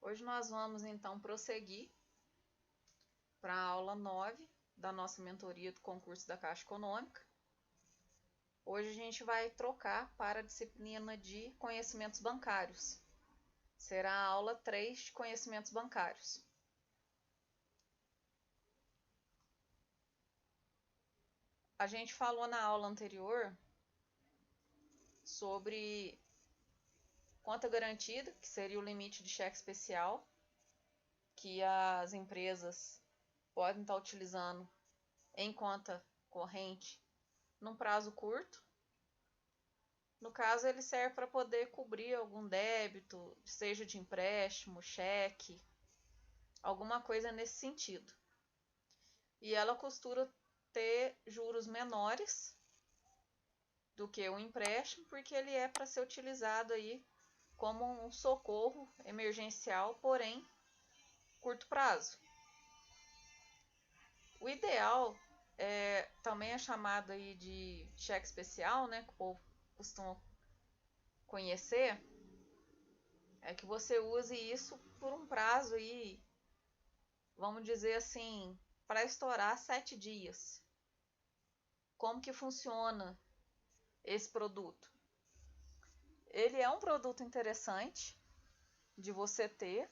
Hoje nós vamos então prosseguir para a aula 9 da nossa mentoria do concurso da Caixa Econômica. Hoje a gente vai trocar para a disciplina de conhecimentos bancários. Será a aula 3 de conhecimentos bancários. A gente falou na aula anterior sobre conta garantida, que seria o limite de cheque especial que as empresas podem estar utilizando em conta corrente num prazo curto. No caso, ele serve para poder cobrir algum débito, seja de empréstimo, cheque, alguma coisa nesse sentido. E ela costuma ter juros menores do que o empréstimo, porque ele é para ser utilizado aí como um socorro emergencial, porém curto prazo. O ideal também é chamado aí de cheque especial, né, que o povo costuma conhecer, é que você use isso por um prazo aí, vamos dizer assim, para estourar 7 dias. Como que funciona esse produto? Ele é um produto interessante de você ter,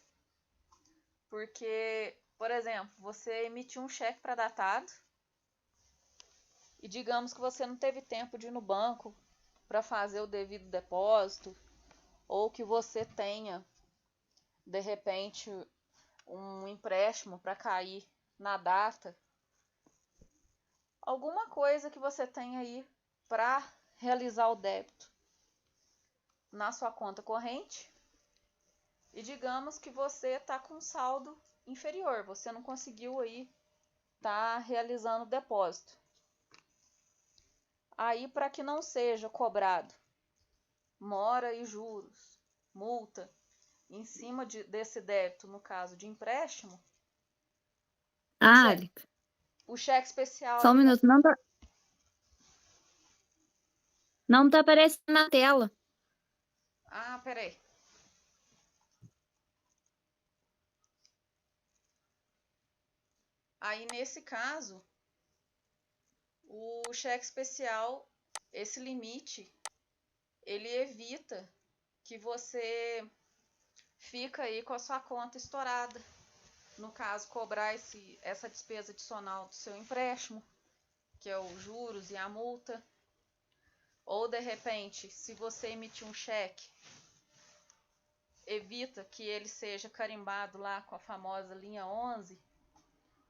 porque, por exemplo, você emitiu um cheque pré-datado e digamos que você não teve tempo de ir no banco para fazer o devido depósito, ou que você tenha, de repente, um empréstimo para cair na data, alguma coisa que você tenha aí para realizar o débito na sua conta corrente, e digamos que você está com saldo inferior, você não conseguiu aí tá realizando o depósito. Aí, para que não seja cobrado mora e juros, multa em cima desse débito, no caso de empréstimo, Alica, o cheque especial só um minuto, não tá aparecendo na tela. Peraí. Aí, nesse caso, o cheque especial, esse limite, ele evita que você fica aí com a sua conta estourada. No caso, cobrar essa despesa adicional do seu empréstimo, que é os juros e a multa. Ou, de repente, se você emitir um cheque, evita que ele seja carimbado lá com a famosa linha 11,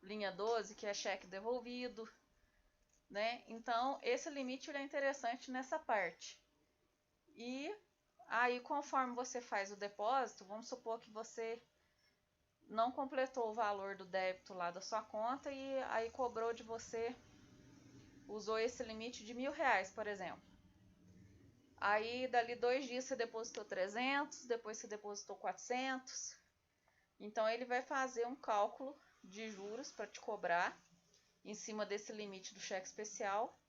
linha 12, que é cheque devolvido, né? Então, esse limite é interessante nessa parte. E aí, conforme você faz o depósito, vamos supor que você não completou o valor do débito lá da sua conta e aí cobrou de você, usou esse limite de R$1.000, por exemplo. Aí, dali 2 dias, você depositou 300, depois você depositou 400. Então, ele vai fazer um cálculo de juros para te cobrar em cima desse limite do cheque especial,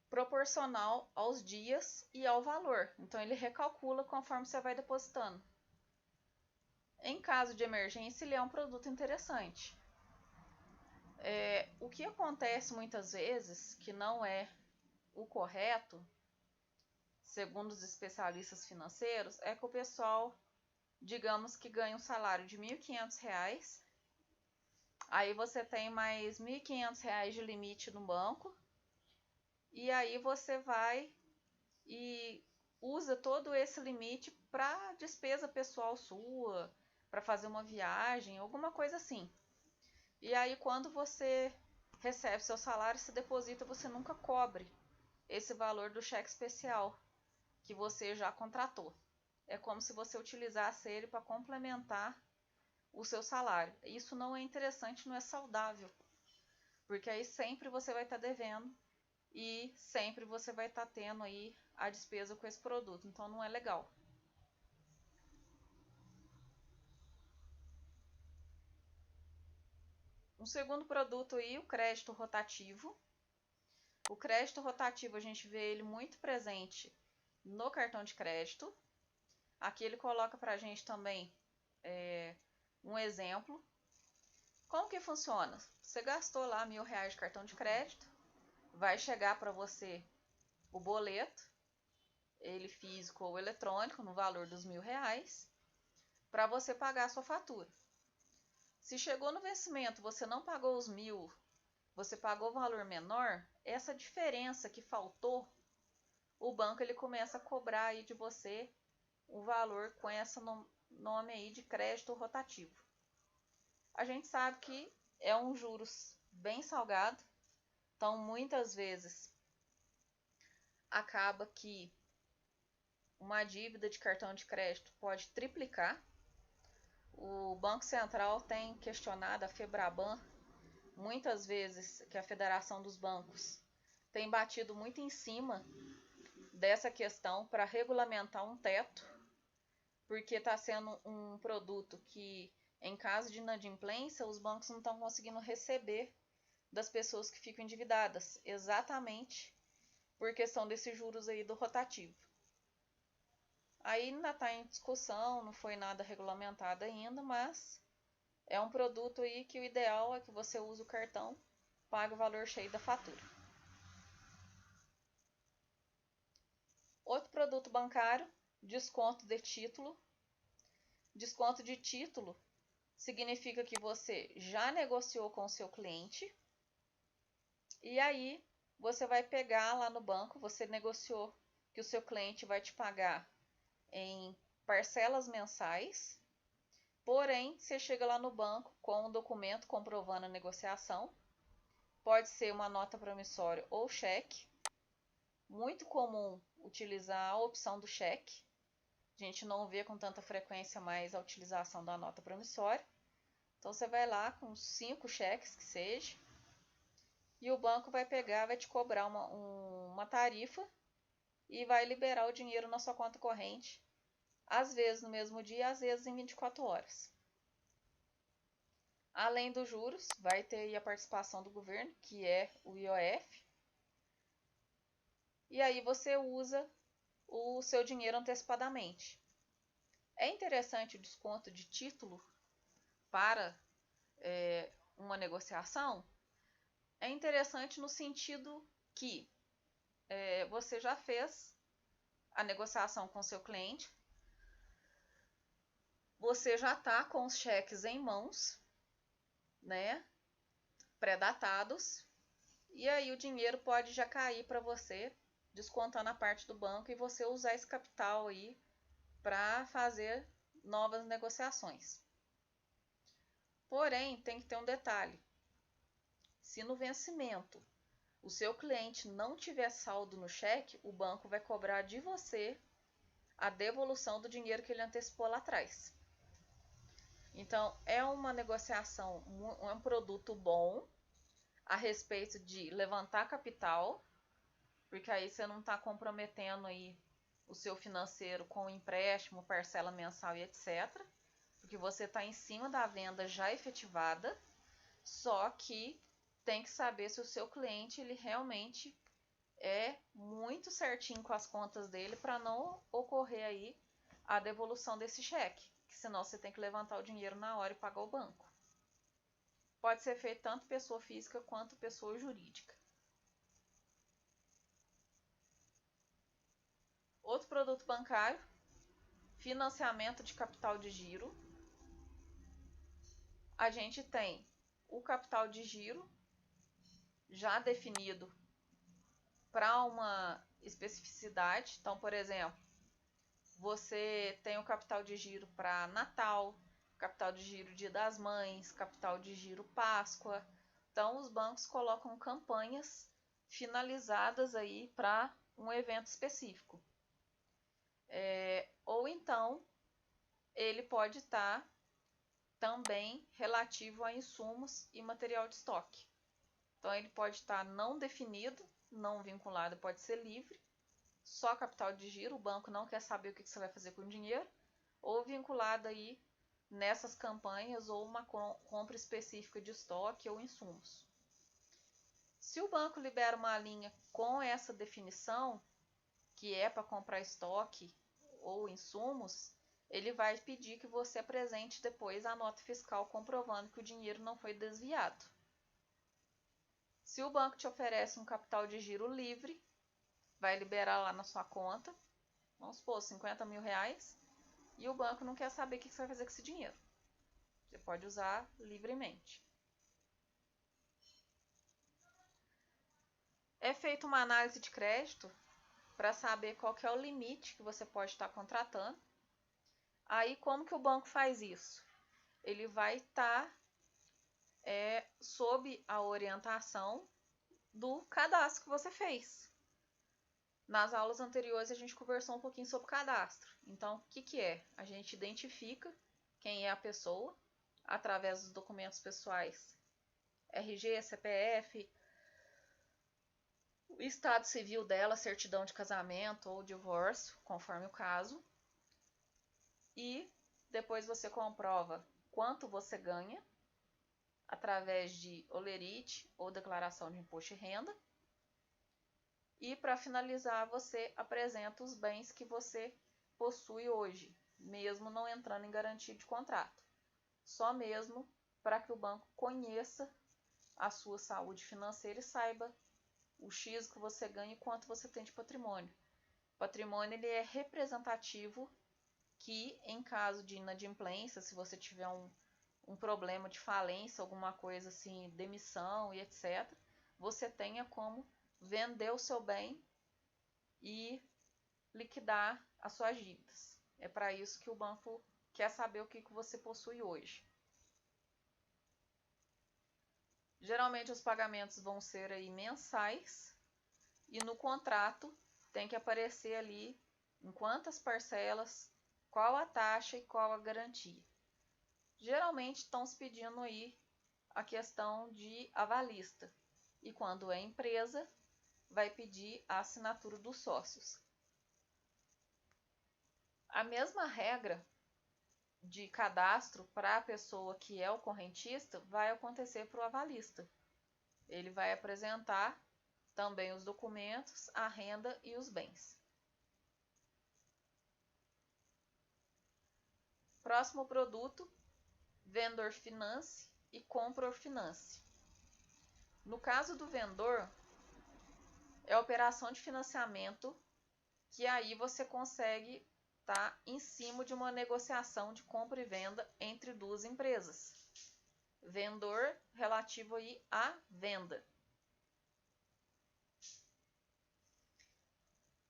proporcional aos dias e ao valor. Então, ele recalcula conforme você vai depositando. Em caso de emergência, ele é um produto interessante. O que acontece muitas vezes, que não é o correto, segundo os especialistas financeiros, é que o pessoal, digamos que ganha um salário de R$1.500, aí você tem mais R$1.500 de limite no banco, e aí você vai e usa todo esse limite para despesa pessoal sua, para fazer uma viagem, alguma coisa assim. E aí, quando você recebe seu salário, se deposita, você nunca cobre esse valor do cheque especial que você já contratou. É como se você utilizasse ele para complementar o seu salário. Isso não é interessante, não é saudável, porque aí sempre você vai estar devendo e sempre você vai estar tendo aí a despesa com esse produto. Então, não é legal. Um segundo produto aí, o crédito rotativo. O crédito rotativo, a gente vê ele muito presente no cartão de crédito. Aqui ele coloca para a gente também um exemplo. Como que funciona? Você gastou lá R$1.000 de cartão de crédito, vai chegar para você o boleto, ele físico ou eletrônico, no valor dos R$1.000, para você pagar a sua fatura. Se chegou no vencimento, você não pagou os 1.000, você pagou o valor menor, essa diferença que faltou, o banco ele começa a cobrar aí de você o valor com esse nome aí de crédito rotativo. A gente sabe que é um juros bem salgado, então muitas vezes acaba que uma dívida de cartão de crédito pode triplicar. O Banco Central tem questionado a Febraban muitas vezes, que é a Federação dos Bancos tem batido muito em cima dessa questão para regulamentar um teto, porque está sendo um produto que, em caso de inadimplência, os bancos não estão conseguindo receber das pessoas que ficam endividadas, exatamente por questão desses juros aí do rotativo. Aí ainda está em discussão, não foi nada regulamentado ainda, mas é um produto aí que o ideal é que você use o cartão, pague o valor cheio da fatura. Outro produto bancário, desconto de título. Desconto de título significa que você já negociou com o seu cliente e aí você vai pegar lá no banco, você negociou que o seu cliente vai te pagar em parcelas mensais, porém você chega lá no banco com um documento comprovando a negociação, pode ser uma nota promissória ou cheque. Muito comum utilizar a opção do cheque. A gente não vê com tanta frequência mais a utilização da nota promissória. Então você vai lá com 5 cheques que seja, e o banco vai pegar, vai te cobrar uma tarifa e vai liberar o dinheiro na sua conta corrente, às vezes no mesmo dia, às vezes em 24 horas. Além dos juros, vai ter aí a participação do governo, que é o IOF. E aí você usa o seu dinheiro antecipadamente. É interessante o desconto de título para uma negociação? É interessante no sentido que você já fez a negociação com seu cliente, você já está com os cheques em mãos, né, pré-datados, e aí o dinheiro pode já cair para você, descontando a parte do banco, e você usar esse capital aí para fazer novas negociações. Porém, tem que ter um detalhe. Se no vencimento o seu cliente não tiver saldo no cheque, o banco vai cobrar de você a devolução do dinheiro que ele antecipou lá atrás. Então, é uma negociação, um produto bom a respeito de levantar capital, porque aí você não está comprometendo aí o seu financeiro com empréstimo, parcela mensal e etc. Porque você está em cima da venda já efetivada, só que tem que saber se o seu cliente ele realmente é muito certinho com as contas dele para não ocorrer aí a devolução desse cheque, que senão você tem que levantar o dinheiro na hora e pagar o banco. Pode ser feito tanto pessoa física quanto pessoa jurídica. Outro produto bancário, financiamento de capital de giro. A gente tem o capital de giro já definido para uma especificidade. Então, por exemplo, você tem o capital de giro para Natal, capital de giro Dia das Mães, capital de giro Páscoa. Então, os bancos colocam campanhas finalizadas aí para um evento específico. Ou então, ele pode estar também relativo a insumos e material de estoque. Então, ele pode estar não definido, não vinculado, pode ser livre, só capital de giro, o banco não quer saber o que você vai fazer com o dinheiro, ou vinculado aí nessas campanhas ou uma compra específica de estoque ou insumos. Se o banco libera uma linha com essa definição, que é para comprar estoque ou insumos, ele vai pedir que você apresente depois a nota fiscal comprovando que o dinheiro não foi desviado. Se o banco te oferece um capital de giro livre, vai liberar lá na sua conta, vamos supor, 50 mil reais, e o banco não quer saber o que você vai fazer com esse dinheiro. Você pode usar livremente. É feita uma análise de crédito para saber qual que é o limite que você pode estar contratando. Aí, como que o banco faz isso? Ele vai estar sob a orientação do cadastro que você fez. Nas aulas anteriores, a gente conversou um pouquinho sobre cadastro. Então, o que é? A gente identifica quem é a pessoa através dos documentos pessoais, RG, CPF, o estado civil dela, certidão de casamento ou divórcio, conforme o caso. E depois você comprova quanto você ganha através de olerite ou declaração de imposto de renda. E para finalizar, você apresenta os bens que você possui hoje, mesmo não entrando em garantia de contrato. Só mesmo para que o banco conheça a sua saúde financeira e saiba o X que você ganha e quanto você tem de patrimônio. O patrimônio ele é representativo que, em caso de inadimplência, se você tiver um problema de falência, alguma coisa assim, demissão e etc., você tenha como vender o seu bem e liquidar as suas dívidas. É para isso que o banco quer saber o que você possui hoje. Geralmente os pagamentos vão ser aí mensais e no contrato tem que aparecer ali em quantas parcelas, qual a taxa e qual a garantia. Geralmente estão se pedindo aí a questão de avalista e quando é empresa vai pedir a assinatura dos sócios. A mesma regra de cadastro para a pessoa que é o correntista vai acontecer para o avalista. Ele vai apresentar também os documentos, a renda e os bens. Próximo produto, vendor finance e compror finance. No caso do vendor, é a operação de financiamento que aí você consegue estar em cima de uma negociação de compra e venda entre duas empresas. Vendor relativo aí à venda.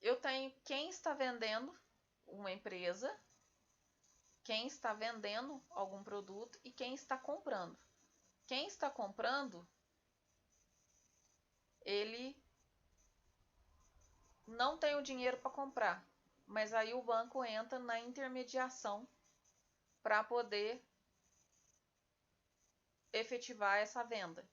Eu tenho quem está vendendo uma empresa, quem está vendendo algum produto e quem está comprando. Quem está comprando, ele não tem o dinheiro para comprar, mas aí o banco entra na intermediação para poder efetivar essa venda.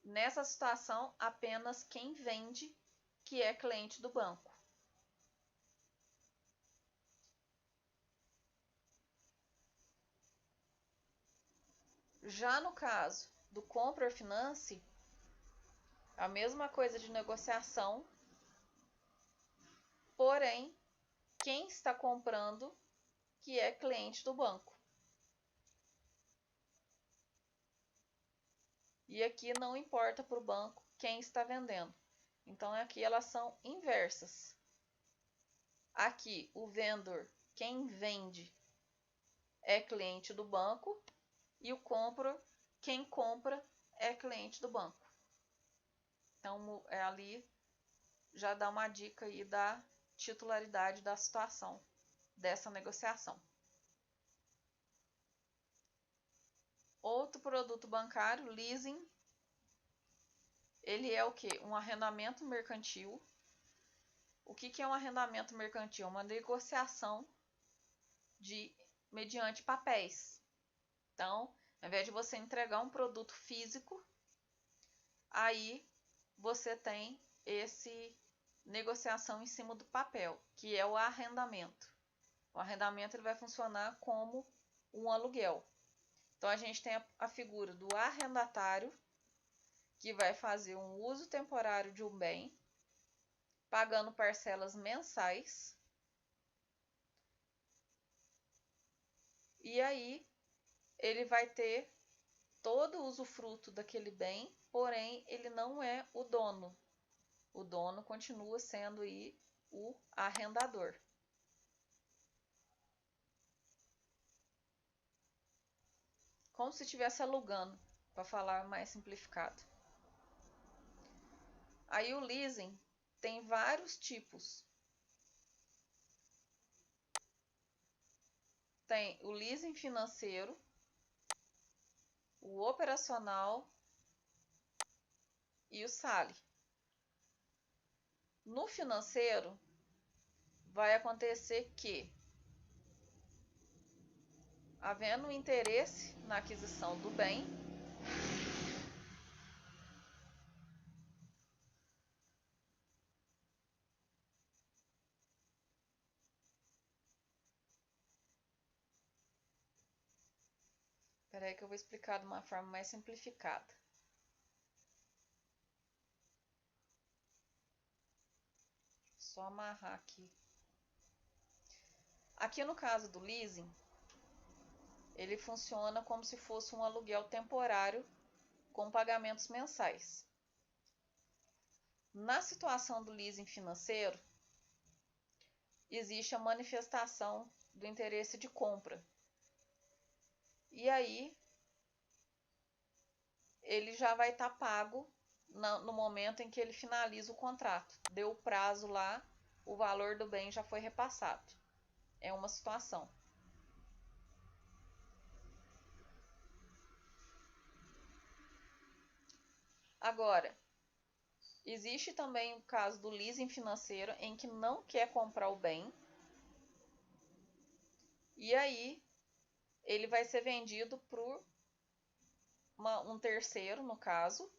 Nessa situação, apenas quem vende que é cliente do banco. Já no caso do compror finance, a mesma coisa de negociação, porém, quem está comprando que é cliente do banco. E aqui não importa para o banco quem está vendendo. Então, aqui elas são inversas. Aqui, o vendor, quem vende, é cliente do banco. E o compror, quem compra, é cliente do banco. Então, ali já dá uma dica aí da titularidade da situação dessa negociação. Outro produto bancário, leasing, ele é o quê? Um arrendamento mercantil. O que é um arrendamento mercantil? Uma negociação mediante papéis. Então, ao invés de você entregar um produto físico, aí você tem esse negociação em cima do papel, que é o arrendamento. O arrendamento ele vai funcionar como um aluguel. Então, a gente tem a figura do arrendatário, que vai fazer um uso temporário de um bem pagando parcelas mensais. E aí ele vai ter todo o usufruto daquele bem, porém ele não é o dono. O dono continua sendo aí o arrendador. Como se estivesse alugando, para falar mais simplificado. Aí o leasing tem vários tipos. Tem o leasing financeiro, o operacional e o SALE. No financeiro, vai acontecer que, havendo interesse na aquisição do bem, espera aí que eu vou explicar de uma forma mais simplificada. Só amarrar aqui. Aqui no caso do leasing, ele funciona como se fosse um aluguel temporário com pagamentos mensais. Na situação do leasing financeiro, existe a manifestação do interesse de compra. E aí, ele já vai estar pago no momento em que ele finaliza o contrato. Deu o prazo lá, o valor do bem já foi repassado. É uma situação. Agora, existe também o caso do leasing financeiro em que não quer comprar o bem. E aí, ele vai ser vendido por um terceiro, no caso.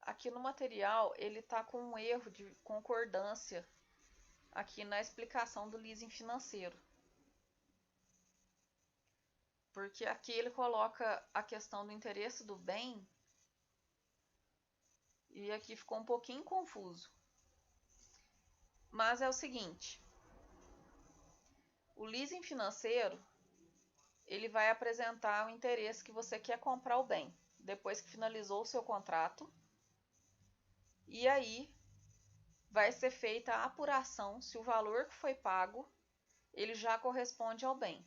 Aqui no material, ele está com um erro de concordância aqui na explicação do leasing financeiro. Porque aqui ele coloca a questão do interesse do bem e aqui ficou um pouquinho confuso. Mas é o seguinte, o leasing financeiro, ele vai apresentar o interesse que você quer comprar o bem, depois que finalizou o seu contrato. E aí vai ser feita a apuração se o valor que foi pago, ele já corresponde ao bem.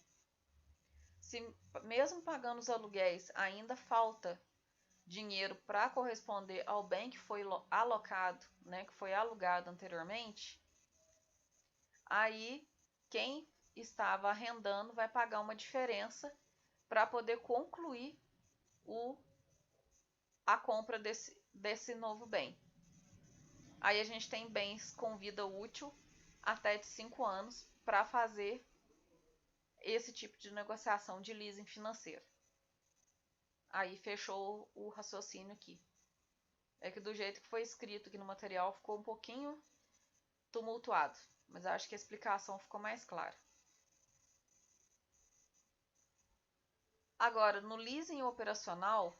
Se mesmo pagando os aluguéis ainda falta dinheiro para corresponder ao bem que foi alocado, né, que foi alugado anteriormente, aí quem estava arrendando vai pagar uma diferença para poder concluir a compra desse novo bem. Aí a gente tem bens com vida útil até de 5 anos para fazer esse tipo de negociação de leasing financeiro. Aí fechou o raciocínio aqui. É que do jeito que foi escrito aqui no material ficou um pouquinho tumultuado, mas acho que a explicação ficou mais clara. Agora, no leasing operacional,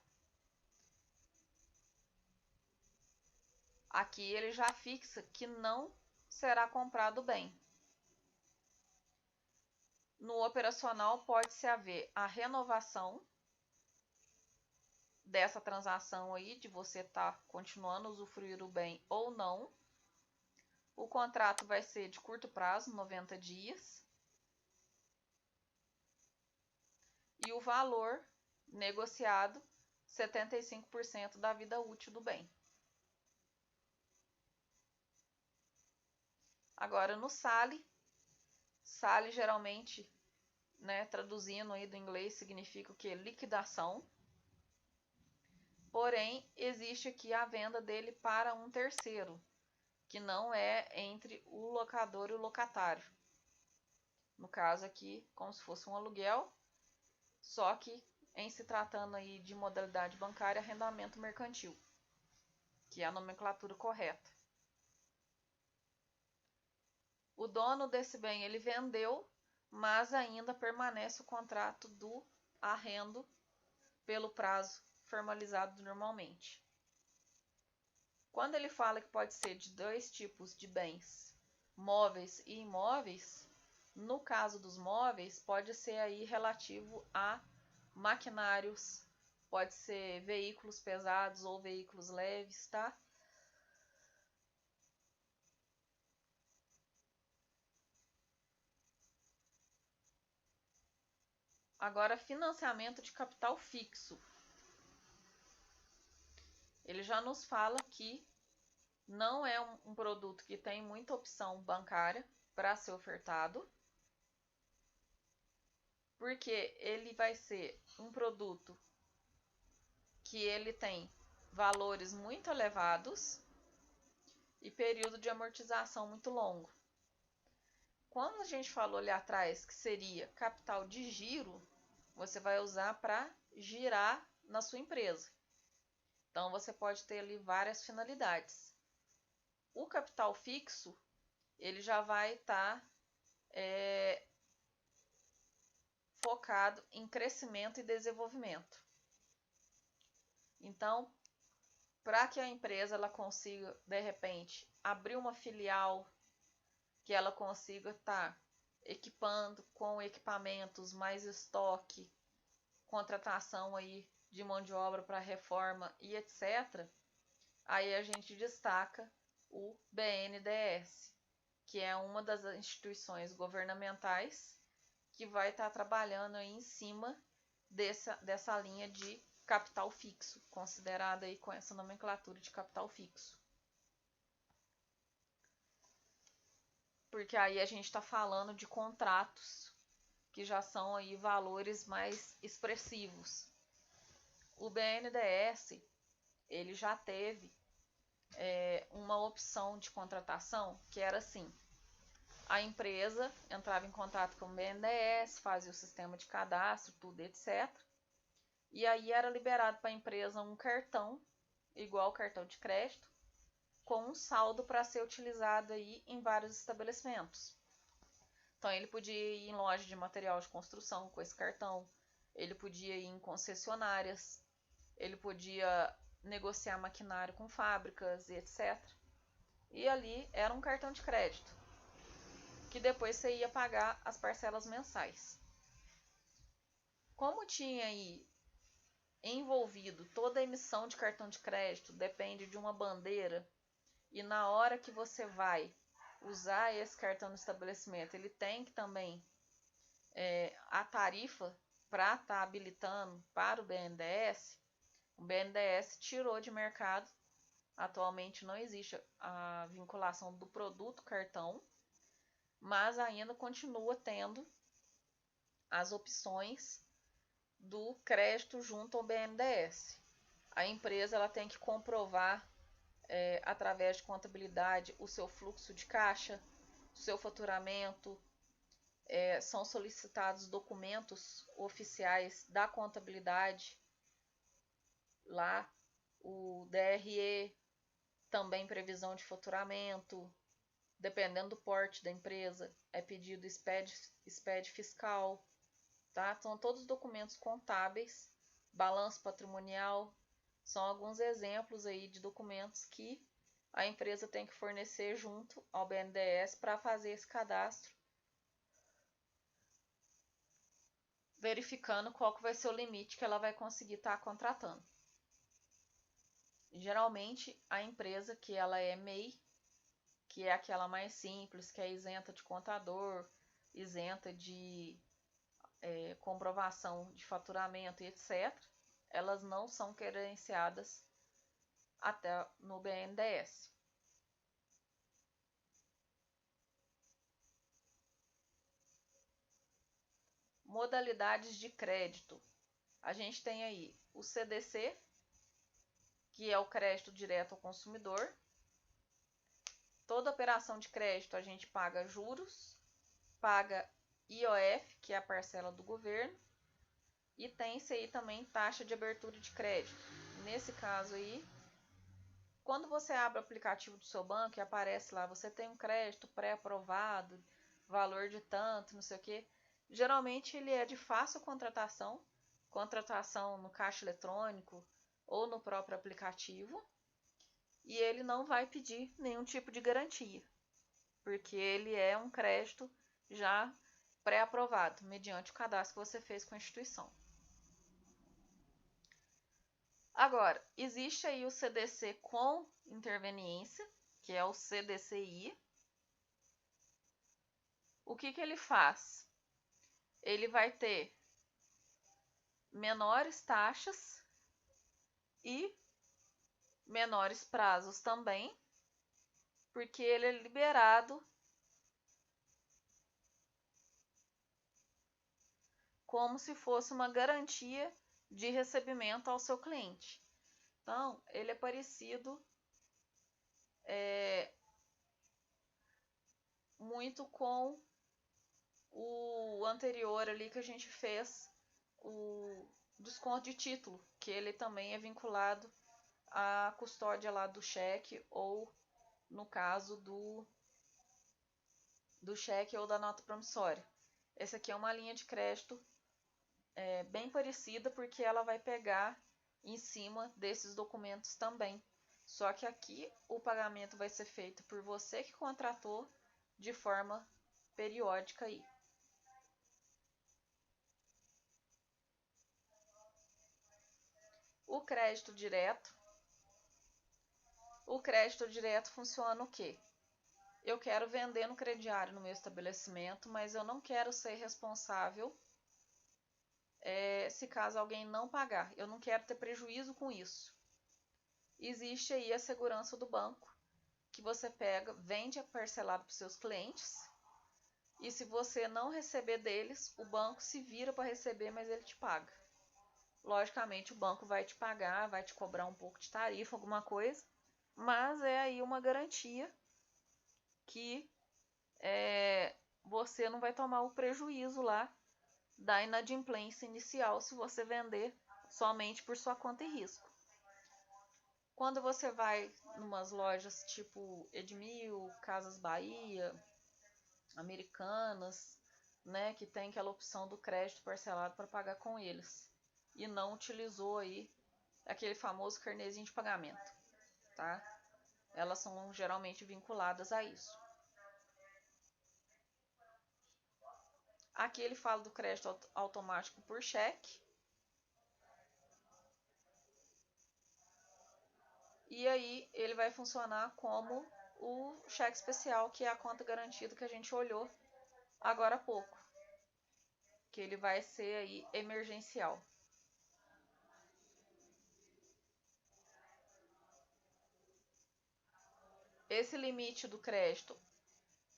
aqui ele já fixa que não será comprado o bem. No operacional pode-se haver a renovação dessa transação aí, de você estar continuando a usufruir o bem ou não. O contrato vai ser de curto prazo, 90 dias. E o valor negociado, 75% da vida útil do bem. Agora, no SALE geralmente, né, traduzindo aí do inglês, significa o quê? Liquidação. Porém, existe aqui a venda dele para um terceiro, que não é entre o locador e o locatário. No caso aqui, como se fosse um aluguel, só que em se tratando aí de modalidade bancária, arrendamento mercantil, que é a nomenclatura correta. O dono desse bem ele vendeu, mas ainda permanece o contrato do arrendo pelo prazo formalizado normalmente. Quando ele fala que pode ser de dois tipos de bens, móveis e imóveis, no caso dos móveis, pode ser aí relativo a maquinários, pode ser veículos pesados ou veículos leves, tá? Agora, financiamento de capital fixo. Ele já nos fala que não é um produto que tem muita opção bancária para ser ofertado, porque ele vai ser um produto que ele tem valores muito elevados e período de amortização muito longo. Quando a gente falou ali atrás que seria capital de giro, você vai usar para girar na sua empresa. Então você pode ter ali várias finalidades. O capital fixo, ele já vai estar focado em crescimento e desenvolvimento. Então, para que a empresa ela consiga, de repente, abrir uma filial, que ela consiga estar equipando com equipamentos, mais estoque, contratação aí de mão de obra para reforma e etc., aí a gente destaca o BNDES, que é uma das instituições governamentais que vai estar trabalhando aí em cima dessa linha de capital fixo, considerada aí com essa nomenclatura de capital fixo. Porque aí a gente está falando de contratos que já são aí valores mais expressivos. O BNDES, ele já teve uma opção de contratação que era assim: a empresa entrava em contato com o BNDES, fazia o sistema de cadastro, tudo, etc. E aí era liberado para a empresa um cartão, igual cartão de crédito, com um saldo para ser utilizado aí em vários estabelecimentos. Então ele podia ir em loja de material de construção com esse cartão, ele podia ir em concessionárias, ele podia negociar maquinário com fábricas e etc. E ali era um cartão de crédito, que depois você ia pagar as parcelas mensais. Como tinha aí envolvido toda a emissão de cartão de crédito, depende de uma bandeira, e na hora que você vai usar esse cartão no estabelecimento, ele tem que também a tarifa para estar habilitando para o BNDES. O BNDES tirou de mercado. Atualmente não existe a vinculação do produto cartão, mas ainda continua tendo as opções do crédito junto ao BNDES. A empresa ela tem que comprovar através de contabilidade o seu fluxo de caixa, o seu faturamento, são solicitados documentos oficiais da contabilidade, lá o DRE, também previsão de faturamento, dependendo do porte da empresa, é pedido SPED fiscal, tá? São todos documentos contábeis, balanço patrimonial, são alguns exemplos aí de documentos que a empresa tem que fornecer junto ao BNDES para fazer esse cadastro, verificando qual que vai ser o limite que ela vai conseguir estar contratando. Geralmente, a empresa que ela é MEI, que é aquela mais simples, que é isenta de contador, isenta de comprovação de faturamento e etc., elas não são credenciadas até no BNDES. Modalidades de crédito. A gente tem aí o CDC, que é o crédito direto ao consumidor. Toda operação de crédito a gente paga juros, paga IOF, que é a parcela do governo, e tem-se aí também taxa de abertura de crédito. Nesse caso aí, quando você abre o aplicativo do seu banco e aparece lá, você tem um crédito pré-aprovado, valor de tanto, não sei o quê. Geralmente ele é de fácil contratação no caixa eletrônico ou no próprio aplicativo, e ele não vai pedir nenhum tipo de garantia, porque ele é um crédito já pré-aprovado, mediante o cadastro que você fez com a instituição. Agora, existe aí o CDC com interveniência, que é o CDCI. O que ele faz? Ele vai ter menores taxas e menores prazos também, porque ele é liberado como se fosse uma garantia de recebimento ao seu cliente. Então, ele é parecido muito com o anterior ali que a gente fez, o desconto de título, que ele também é vinculado à custódia lá do cheque, ou no caso do cheque ou da nota promissória. Essa aqui é uma linha de crédito bem parecida, porque ela vai pegar em cima desses documentos também. Só que aqui o pagamento vai ser feito por você que contratou de forma periódica aí. O crédito direto. O crédito direto funciona o quê? Eu quero vender no crediário no meu estabelecimento, mas eu não quero ser responsável se caso alguém não pagar. Eu não quero ter prejuízo com isso. Existe aí a segurança do banco, que você pega, vende parcelado para os seus clientes, e se você não receber deles, o banco se vira para receber, mas ele te paga. Logicamente o banco vai te pagar, vai te cobrar um pouco de tarifa, alguma coisa, mas é aí uma garantia que você não vai tomar o prejuízo lá da inadimplência inicial se você vender somente por sua conta e risco. Quando você vai em umas lojas tipo Edmil, Casas Bahia, Americanas, né, que tem aquela opção do crédito parcelado para pagar com eles, e não utilizou aí aquele famoso carnezinho de pagamento, tá? Elas são geralmente vinculadas a isso. Aqui ele fala do crédito automático por cheque. E aí ele vai funcionar como o cheque especial, que é a conta garantida que a gente olhou agora há pouco, que ele vai ser aí emergencial. Esse limite do crédito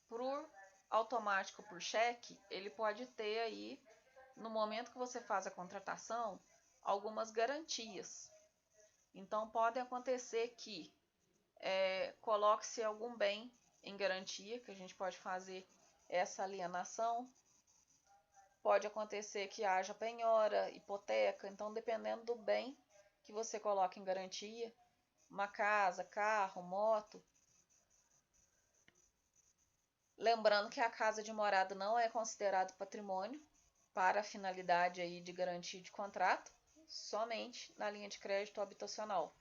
por automático por cheque, ele pode ter aí, no momento que você faz a contratação, algumas garantias. Então pode acontecer que coloque-se algum bem em garantia, que a gente pode fazer essa alienação. Pode acontecer que haja penhora, hipoteca. Então, dependendo do bem que você coloca em garantia, uma casa, carro, moto. Lembrando que a casa de morada não é considerado patrimônio para a finalidade aí de garantia de contrato, somente na linha de crédito habitacional.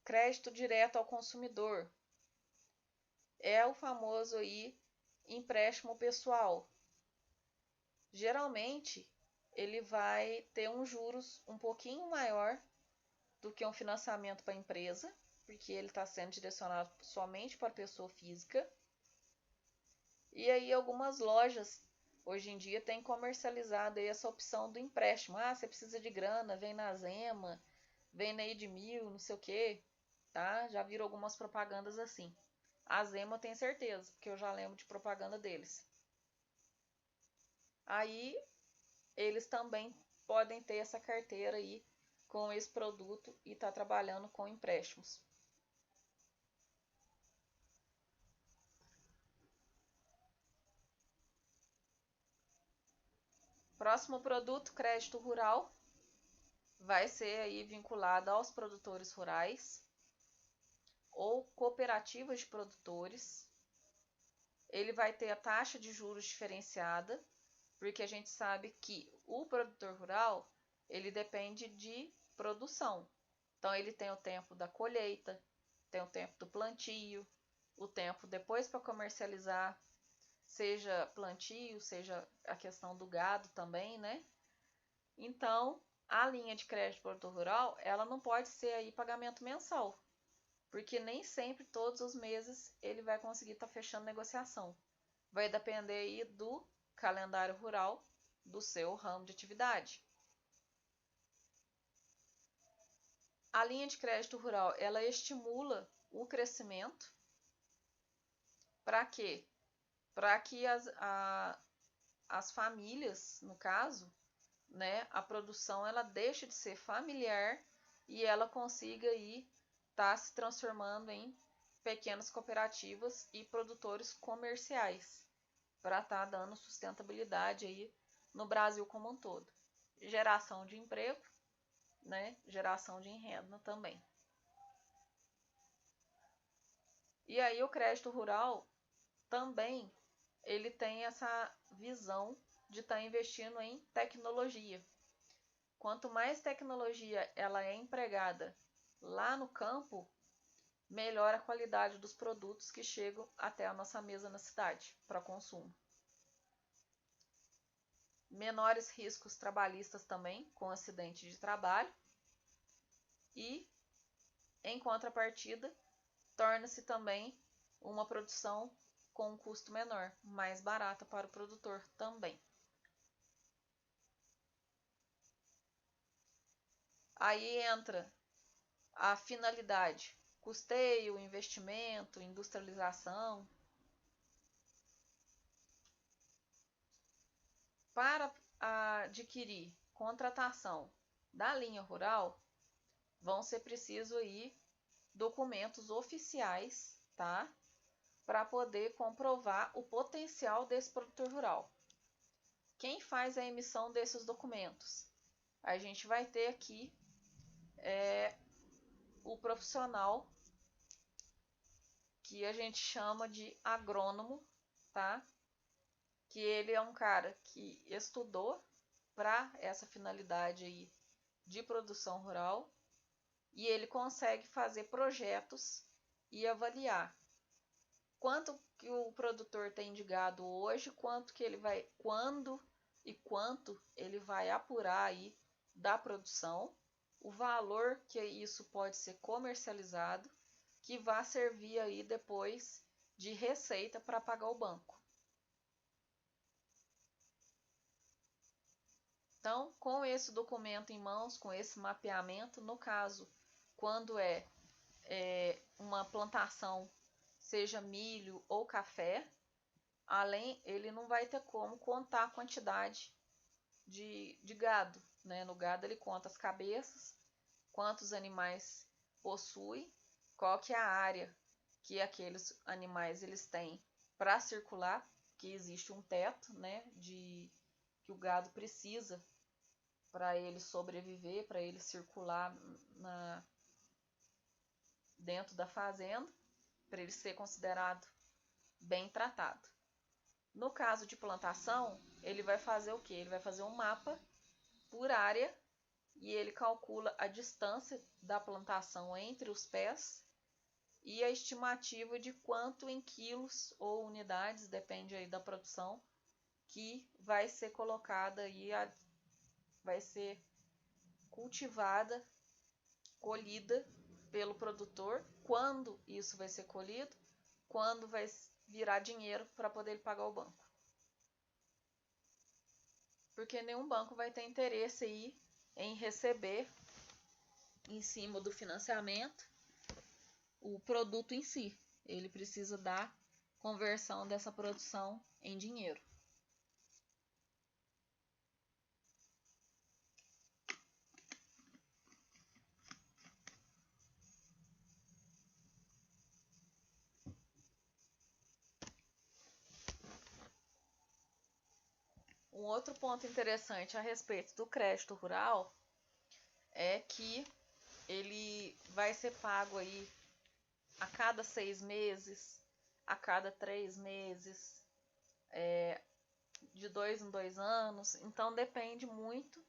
Crédito direto ao consumidor é o famoso aí empréstimo pessoal. Geralmente ele vai ter um juros um pouquinho maior do que um financiamento para a empresa, porque ele está sendo direcionado somente para pessoa física. E aí algumas lojas hoje em dia têm comercializado aí essa opção do empréstimo. Ah, você precisa de grana, vem na Zema, vem na Edmil, não sei o que, tá? Já viram algumas propagandas assim. A Zema eu tenho certeza, porque eu já lembro de propaganda deles. Aí eles também podem ter essa carteira aí com esse produto e estar trabalhando com empréstimos. Próximo produto, crédito rural, vai ser aí vinculado aos produtores rurais ou cooperativas de produtores. Ele vai ter a taxa de juros diferenciada, porque a gente sabe que o produtor rural, ele depende de produção. Então ele tem o tempo da colheita, tem o tempo do plantio, o tempo depois para comercializar, seja plantio, seja a questão do gado também, né? Então, a linha de crédito produtor rural, ela não pode ser aí pagamento mensal, porque nem sempre todos os meses ele vai conseguir estar fechando negociação. Vai depender aí do calendário rural do seu ramo de atividade. A linha de crédito rural, ela estimula o crescimento. Para quê? Para que as famílias, no caso, né, a produção ela deixe de ser familiar e ela consiga aí estar se transformando em pequenas cooperativas e produtores comerciais, para estar dando sustentabilidade aí no Brasil como um todo. Geração de emprego, né, geração de renda também. E aí o crédito rural também ele tem essa visão de estar investindo em tecnologia. Quanto mais tecnologia ela é empregada lá no campo, melhor a qualidade dos produtos que chegam até a nossa mesa na cidade para consumo. Menores riscos trabalhistas também, com acidente de trabalho. E, em contrapartida, torna-se também uma produção com um custo menor, mais barata para o produtor também. Aí entra a finalidade, custeio, investimento, industrialização. Para adquirir contratação da linha rural, vão ser precisos aí documentos oficiais, tá? Para poder comprovar o potencial desse produtor rural. Quem faz a emissão desses documentos? A gente vai ter aqui o profissional que a gente chama de agrônomo, tá? Que ele é um cara que estudou para essa finalidade aí de produção rural e ele consegue fazer projetos e avaliar quanto que o produtor tem de gado hoje, quanto que ele vai, quando e quanto ele vai apurar aí da produção, o valor que isso pode ser comercializado, que vai servir aí depois de receita para pagar o banco. Então, com esse documento em mãos, com esse mapeamento, no caso, quando é uma plantação, seja milho ou café, ele não vai ter como contar a quantidade de gado, né? No gado ele conta as cabeças, quantos animais possui, qual que é a área que aqueles animais eles têm para circular, que existe um teto, né, que o gado precisa para ele sobreviver, para ele circular dentro da fazenda, para ele ser considerado bem tratado. No caso de plantação, ele vai fazer o quê? Ele vai fazer um mapa por área e ele calcula a distância da plantação entre os pés e a estimativa de quanto em quilos ou unidades, depende aí da produção, que vai ser colocada aí, vai ser cultivada, colhida pelo produtor, quando isso vai ser colhido, quando vai virar dinheiro para poder pagar o banco. Porque nenhum banco vai ter interesse aí em receber, em cima do financiamento, o produto em si. Ele precisa da conversão dessa produção em dinheiro. outro ponto interessante a respeito do crédito rural é que ele vai ser pago aí a cada 6 meses, a cada 3 meses, de 2 em 2 anos. Então depende muito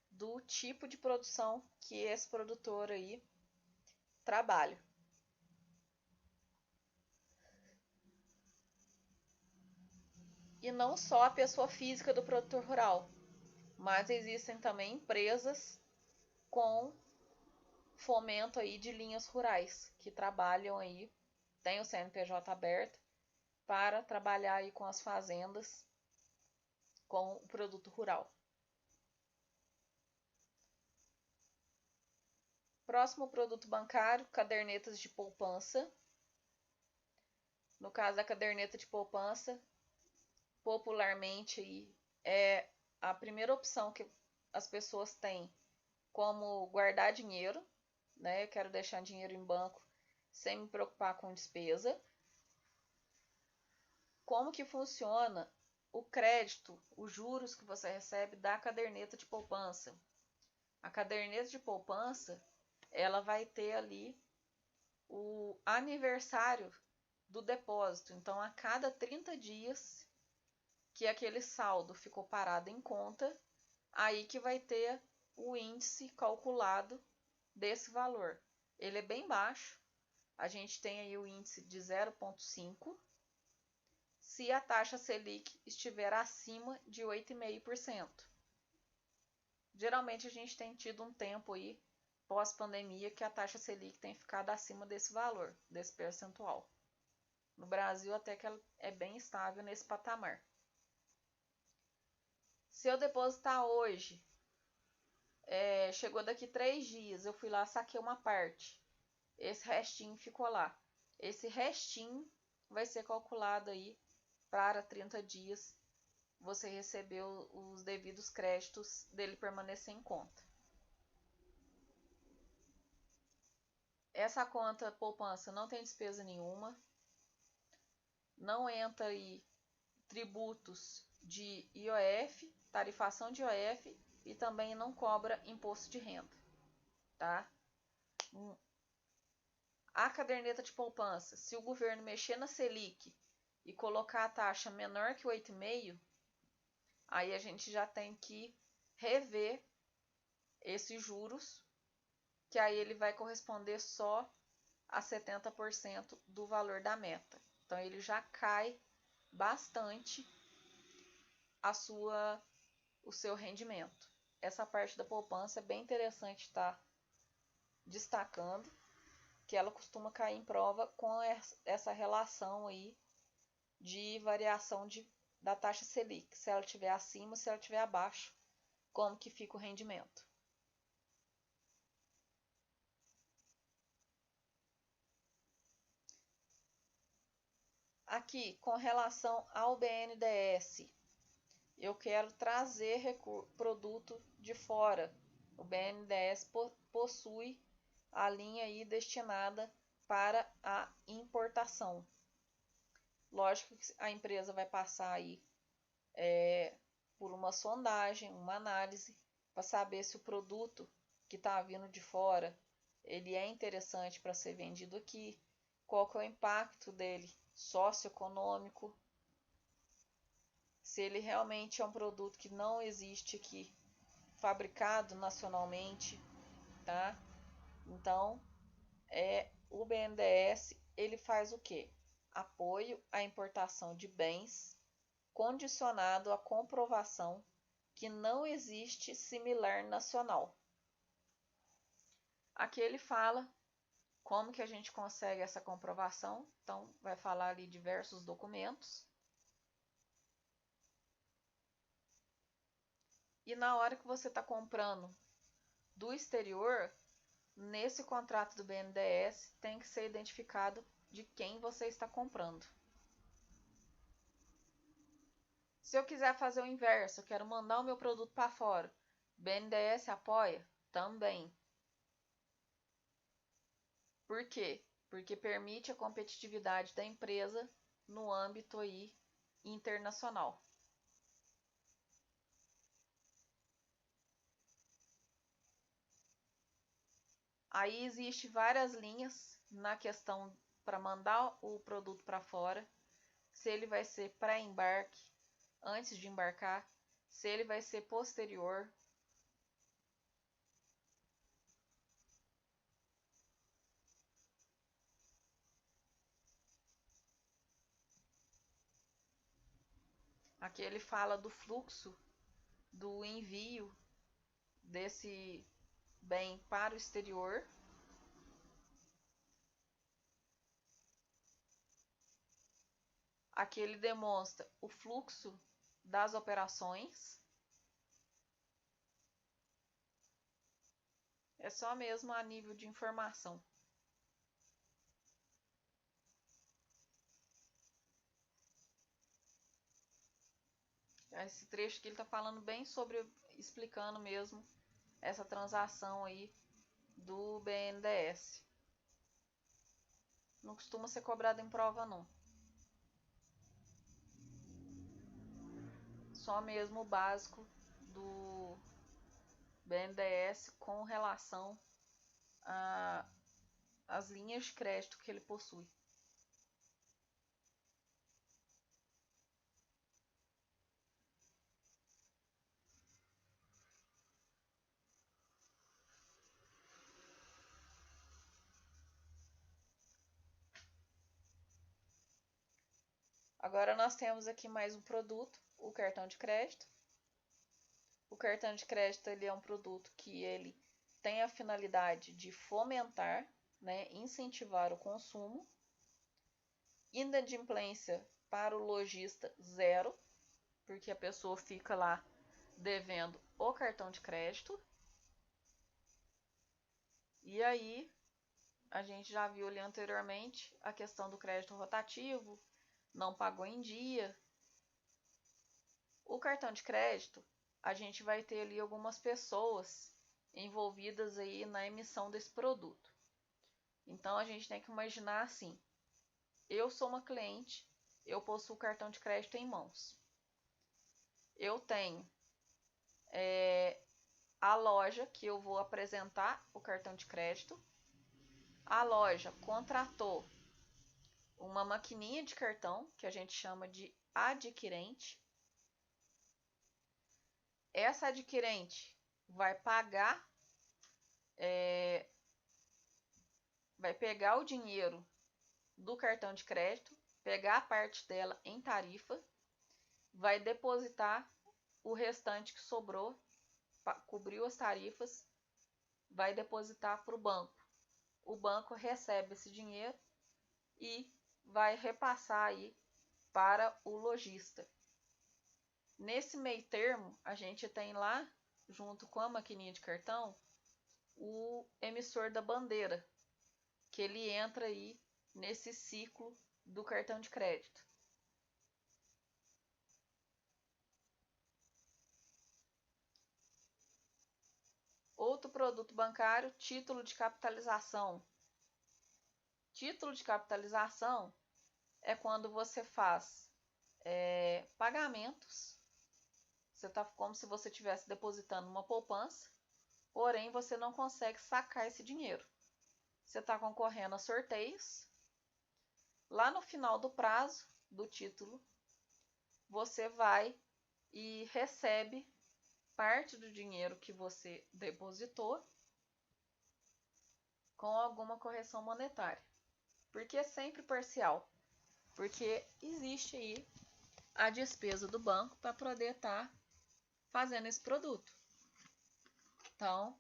do tipo de produção que esse produtor aí trabalha. E não só a pessoa física do produtor rural, mas existem também empresas com fomento aí de linhas rurais que trabalham aí, tem o CNPJ aberto para trabalhar aí com as fazendas com o produto rural. Próximo produto bancário, cadernetas de poupança. No caso da caderneta de poupança, popularmente aí, é a primeira opção que as pessoas têm como guardar dinheiro, né? Eu quero deixar dinheiro em banco sem me preocupar com despesa. Como que funciona o crédito, os juros que você recebe da caderneta de poupança? A caderneta de poupança, ela vai ter ali o aniversário do depósito. Então, a cada 30 dias que aquele saldo ficou parado em conta, aí que vai ter o índice calculado desse valor. Ele é bem baixo. A gente tem aí o índice de 0,5 se a taxa Selic estiver acima de 8,5%. Geralmente a gente tem tido um tempo aí pós-pandemia que a taxa Selic tem ficado acima desse valor, desse percentual. No Brasil até que ela é bem estável nesse patamar. Se eu depositar hoje, chegou daqui 3 dias, eu fui lá, saquei uma parte. Esse restinho ficou lá. Esse restinho vai ser calculado aí para 30 dias você recebeu os devidos créditos dele permanecer em conta. Essa conta poupança não tem despesa nenhuma, não entra aí tributos de IOF, tarifação de IOF e também não cobra imposto de renda, tá? A caderneta de poupança, se o governo mexer na Selic e colocar a taxa menor que 8,5%, aí a gente já tem que rever esses juros, que aí ele vai corresponder só a 70% do valor da meta. Então ele já cai bastante o seu rendimento. Essa parte da poupança é bem interessante estar destacando, que ela costuma cair em prova com essa relação aí de variação da taxa Selic, se ela estiver acima, se ela estiver abaixo, como que fica o rendimento. Aqui, com relação ao BNDES, eu quero trazer produto de fora. O BNDES possui a linha aí destinada para a importação. Lógico que a empresa vai passar aí por uma sondagem, uma análise, para saber se o produto que está vindo de fora ele é interessante para ser vendido aqui, qual que é o impacto dele socioeconômico, se ele realmente é um produto que não existe aqui, fabricado nacionalmente, tá? Então, o BNDES, ele faz o quê? Apoio à importação de bens, condicionado à comprovação que não existe similar nacional. Aqui ele fala como que a gente consegue essa comprovação. Então, vai falar ali diversos documentos. E na hora que você está comprando do exterior, nesse contrato do BNDES tem que ser identificado de quem você está comprando. Se eu quiser fazer o inverso, eu quero mandar o meu produto para fora, o BNDES apoia? Também. Por quê? Porque permite a competitividade da empresa no âmbito aí internacional. Aí existe várias linhas na questão para mandar o produto para fora, se ele vai ser pré-embarque, antes de embarcar, se ele vai ser posterior. Aqui ele fala do fluxo do envio desse bem para o exterior. Aqui ele demonstra o fluxo das operações. É só mesmo a nível de informação. Esse trecho que ele está falando bem sobre, explicando mesmo essa transação aí do BNDES. Não costuma ser cobrado em prova, não. Só mesmo o básico do BNDES com relação às linhas de crédito que ele possui. Agora nós temos aqui mais um produto, o cartão de crédito. O cartão de crédito ele é um produto que ele tem a finalidade de fomentar, né, incentivar o consumo. Inadimplência para o lojista zero, porque a pessoa fica lá devendo o cartão de crédito. E aí, a gente já viu ali anteriormente a questão do crédito rotativo, não pagou em dia. O cartão de crédito, a gente vai ter ali algumas pessoas envolvidas aí na emissão desse produto. Então, a gente tem que imaginar assim, eu sou uma cliente, eu possuo o cartão de crédito em mãos. Eu tenho a loja que eu vou apresentar o cartão de crédito. A loja contratou uma maquininha de cartão, que a gente chama de adquirente. Essa adquirente vai pagar, vai pegar o dinheiro do cartão de crédito, pegar a parte dela em tarifa, vai depositar o restante que sobrou, cobriu as tarifas, vai depositar para o banco. O banco recebe esse dinheiro e vai repassar aí para o lojista. Nesse meio termo, a gente tem lá, junto com a maquininha de cartão, o emissor da bandeira, que ele entra aí nesse ciclo do cartão de crédito. Outro produto bancário, título de capitalização. Título de capitalização é quando você faz pagamentos. Você está como se você estivesse depositando uma poupança, porém você não consegue sacar esse dinheiro. Você está concorrendo a sorteios. Lá no final do prazo do título, você vai e recebe parte do dinheiro que você depositou com alguma correção monetária. Por que sempre parcial? Porque existe aí a despesa do banco para poder estar fazendo esse produto. Então,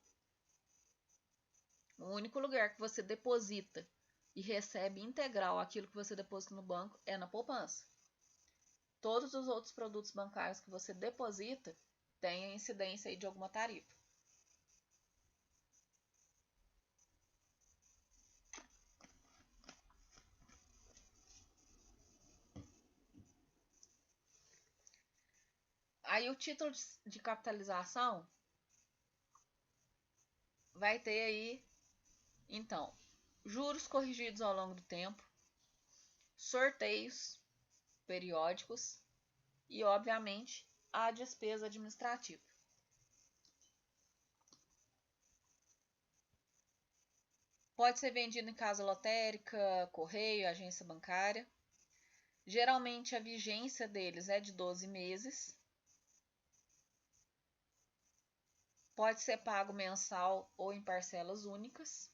o único lugar que você deposita e recebe integral aquilo que você deposita no banco é na poupança. Todos os outros produtos bancários que você deposita têm a incidência aí de alguma tarifa. Aí o título de capitalização vai ter aí, então, juros corrigidos ao longo do tempo, sorteios periódicos e, obviamente, a despesa administrativa. Pode ser vendido em casa lotérica, correio, agência bancária. Geralmente a vigência deles é de 12 meses. Pode ser pago mensal ou em parcelas únicas.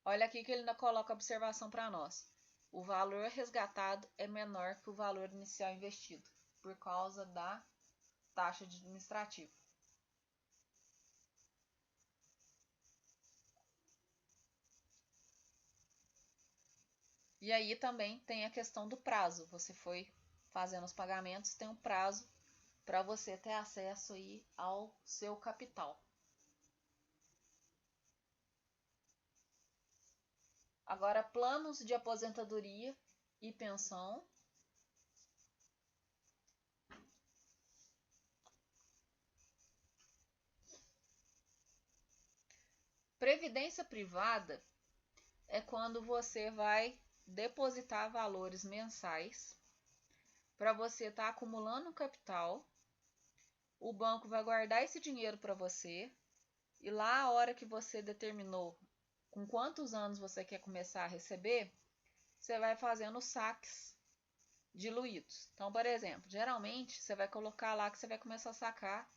Olha aqui que ele ainda coloca observação para nós. O valor resgatado é menor que o valor inicial investido, por causa da taxa administrativa. E aí também tem a questão do prazo. Você foi fazendo os pagamentos, tem um prazo para você ter acesso aí ao seu capital. Agora, planos de aposentadoria e pensão. Previdência privada é quando você vai depositar valores mensais para você estar acumulando capital. O banco vai guardar esse dinheiro para você e lá a hora que você determinou com quantos anos você quer começar a receber, você vai fazendo saques diluídos. Então, por exemplo, geralmente você vai colocar lá que você vai começar a sacar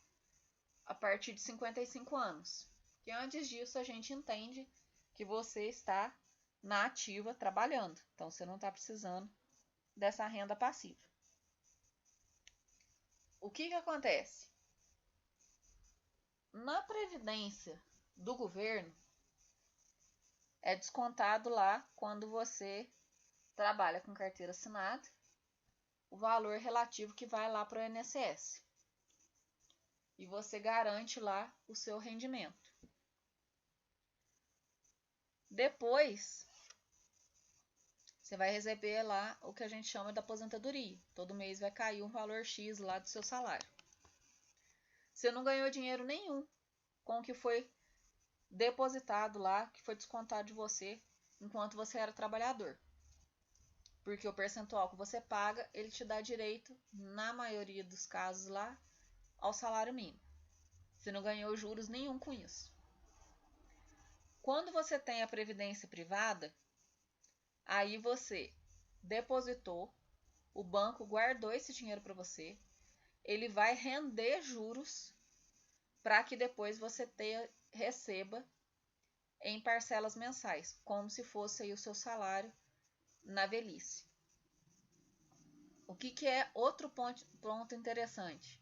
a partir de 55 anos. Que antes disso a gente entende que você está na ativa trabalhando. Então você não está precisando dessa renda passiva. O que acontece? Na previdência do governo é descontado lá quando você trabalha com carteira assinada o valor relativo que vai lá para o INSS. E você garante lá o seu rendimento. Depois, você vai receber lá o que a gente chama de aposentadoria. Todo mês vai cair um valor X lá do seu salário. Você não ganhou dinheiro nenhum com o que foi depositado lá, que foi descontado de você enquanto você era trabalhador. Porque o percentual que você paga, ele te dá direito, na maioria dos casos lá, ao salário mínimo. Você não ganhou juros nenhum com isso. Quando você tem a previdência privada, aí você depositou, o banco guardou esse dinheiro para você, ele vai render juros para que depois você receba em parcelas mensais, como se fosse aí o seu salário na velhice. O que é outro ponto interessante?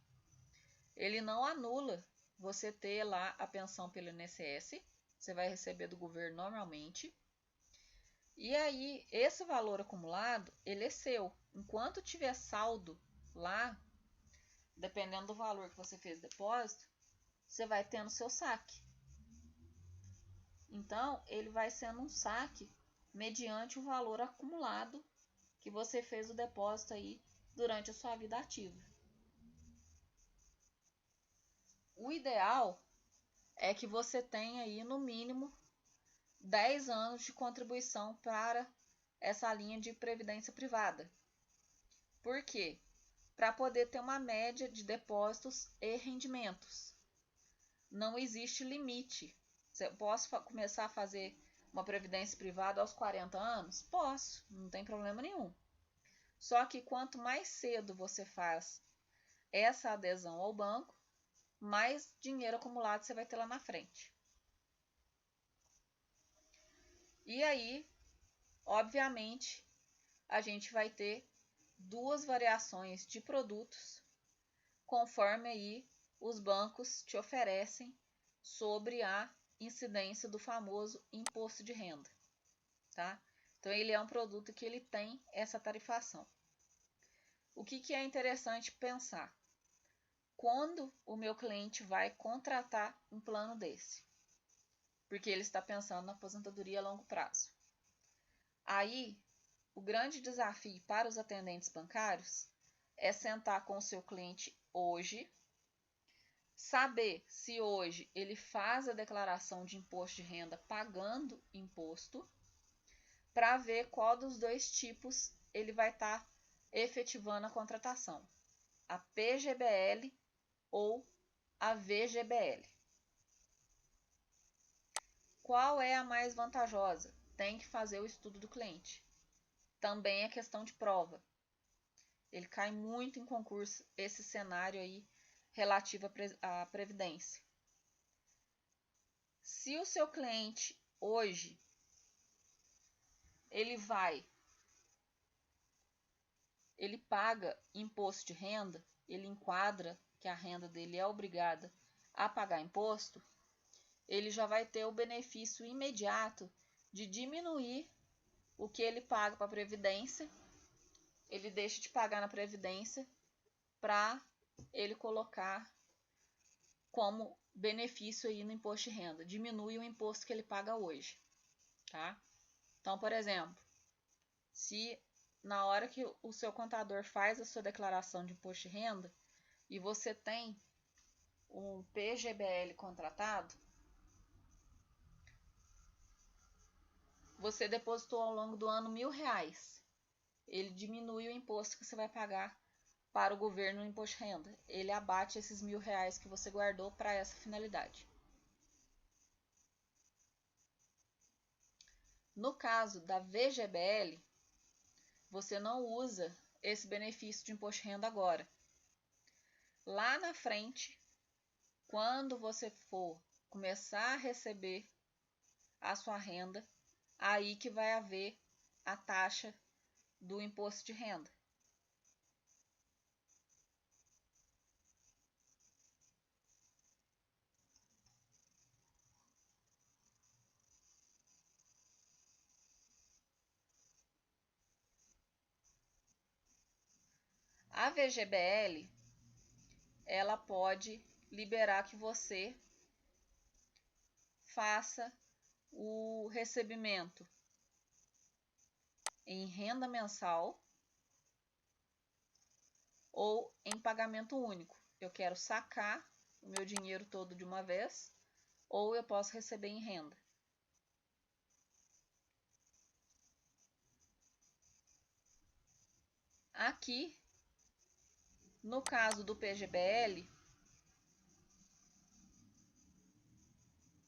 Ele não anula você ter lá a pensão pelo INSS, você vai receber do governo normalmente. E aí, esse valor acumulado, ele é seu. Enquanto tiver saldo lá, dependendo do valor que você fez depósito, você vai tendo seu saque. Então, ele vai sendo um saque mediante o valor acumulado que você fez o depósito aí durante a sua vida ativa. O ideal é que você tenha aí no mínimo 10 anos de contribuição para essa linha de previdência privada. Por quê? Para poder ter uma média de depósitos e rendimentos. Não existe limite. Posso começar a fazer uma previdência privada aos 40 anos? Posso, não tem problema nenhum. Só que quanto mais cedo você faz essa adesão ao banco, mais dinheiro acumulado você vai ter lá na frente. E aí, obviamente, a gente vai ter duas variações de produtos conforme aí os bancos te oferecem sobre a incidência do famoso imposto de renda, tá? Então ele é um produto que ele tem essa tarifação. O que é interessante pensar? Quando o meu cliente vai contratar um plano desse? Porque ele está pensando na aposentadoria a longo prazo. Aí, o grande desafio para os atendentes bancários é sentar com o seu cliente hoje, saber se hoje ele faz a declaração de imposto de renda pagando imposto, para ver qual dos dois tipos ele vai estar efetivando a contratação, a PGBL ou a VGBL. Qual é a mais vantajosa? Tem que fazer o estudo do cliente. Também é questão de prova. Ele cai muito em concurso, esse cenário aí relativo à previdência. Se o seu cliente hoje ele paga imposto de renda, ele enquadra que a renda dele é obrigada a pagar imposto, ele já vai ter o benefício imediato de diminuir o que ele paga para a Previdência, ele deixa de pagar na Previdência para ele colocar como benefício aí no imposto de renda, diminui o imposto que ele paga hoje, tá? Então, por exemplo, se na hora que o seu contador faz a sua declaração de imposto de renda e você tem um PGBL contratado, você depositou ao longo do ano R$1.000. Ele diminui o imposto que você vai pagar para o governo no imposto de renda. Ele abate esses R$1.000 que você guardou para essa finalidade. No caso da VGBL, você não usa esse benefício de imposto de renda agora. Lá na frente, quando você for começar a receber a sua renda, aí que vai haver a taxa do imposto de renda. A VGBL, ela pode liberar que você faça o recebimento em renda mensal ou em pagamento único. Eu quero sacar o meu dinheiro todo de uma vez, ou eu posso receber em renda. Aqui, no caso do PGBL,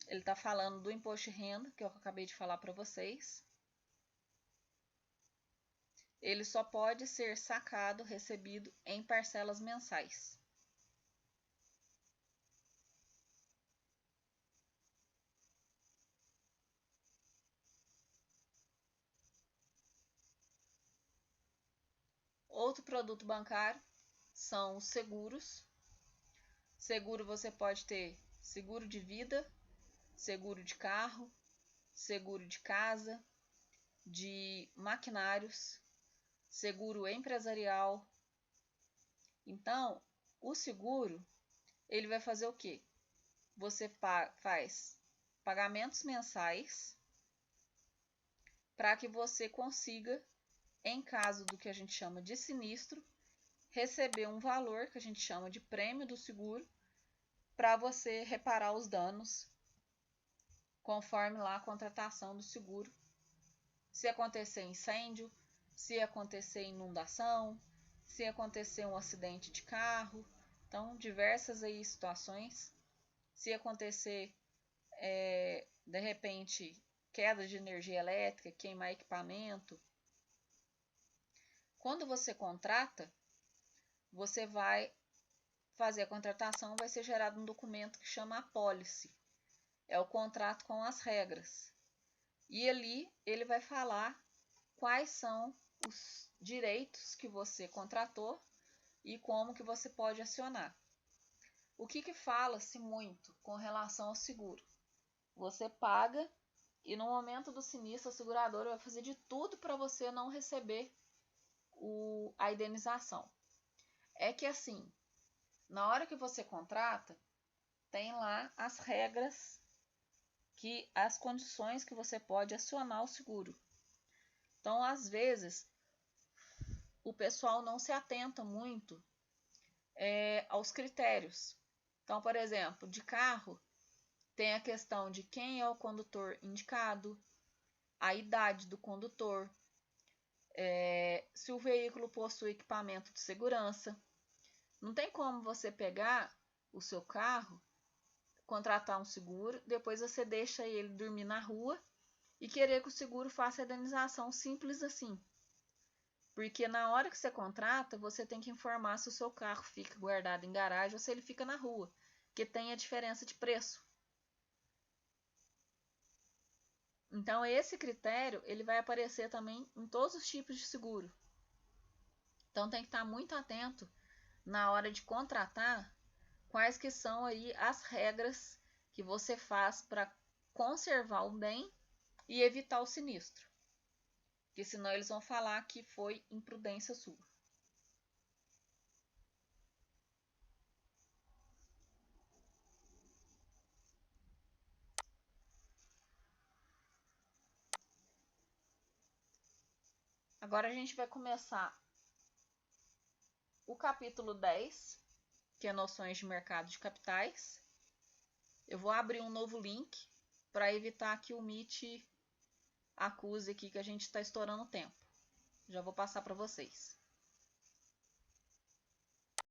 ele está falando do imposto de renda, que eu acabei de falar para vocês. Ele só pode ser sacado, recebido em parcelas mensais. Outro produto bancário são os seguros. Seguro você pode ter seguro de vida, seguro de carro, seguro de casa, de maquinários, seguro empresarial. Então, o seguro, ele vai fazer o quê? Você faz pagamentos mensais para que você consiga, em caso do que a gente chama de sinistro, receber um valor que a gente chama de prêmio do seguro para você reparar os danos conforme lá a contratação do seguro. Se acontecer incêndio, se acontecer inundação, se acontecer um acidente de carro, então diversas aí situações. Se acontecer de repente queda de energia elétrica, queimar equipamento. Quando você contrata, você vai fazer a contratação, vai ser gerado um documento que chama apólice. É o contrato com as regras. E ali ele vai falar quais são os direitos que você contratou e como que você pode acionar. O que fala-se muito com relação ao seguro? Você paga e no momento do sinistro a seguradora vai fazer de tudo para você não receber a indenização. É que assim, na hora que você contrata, tem lá as regras, as condições que você pode acionar o seguro. Então, às vezes, o pessoal não se atenta muito aos critérios. Então, por exemplo, de carro, tem a questão de quem é o condutor indicado, a idade do condutor, se o veículo possui equipamento de segurança. Não tem como você pegar o seu carro, contratar um seguro, depois você deixa ele dormir na rua e querer que o seguro faça a indenização simples assim. Porque na hora que você contrata, você tem que informar se o seu carro fica guardado em garagem ou se ele fica na rua, que tem a diferença de preço. Então esse critério ele vai aparecer também em todos os tipos de seguro. Então tem que estar muito atento na hora de contratar quais que são aí as regras que você faz para conservar o bem e evitar o sinistro. Porque senão eles vão falar que foi imprudência sua. Agora a gente vai começar o capítulo 10, que é noções de mercado de capitais. Eu vou abrir um novo link para evitar que o Meet acuse aqui que a gente está estourando o tempo. Já vou passar para vocês.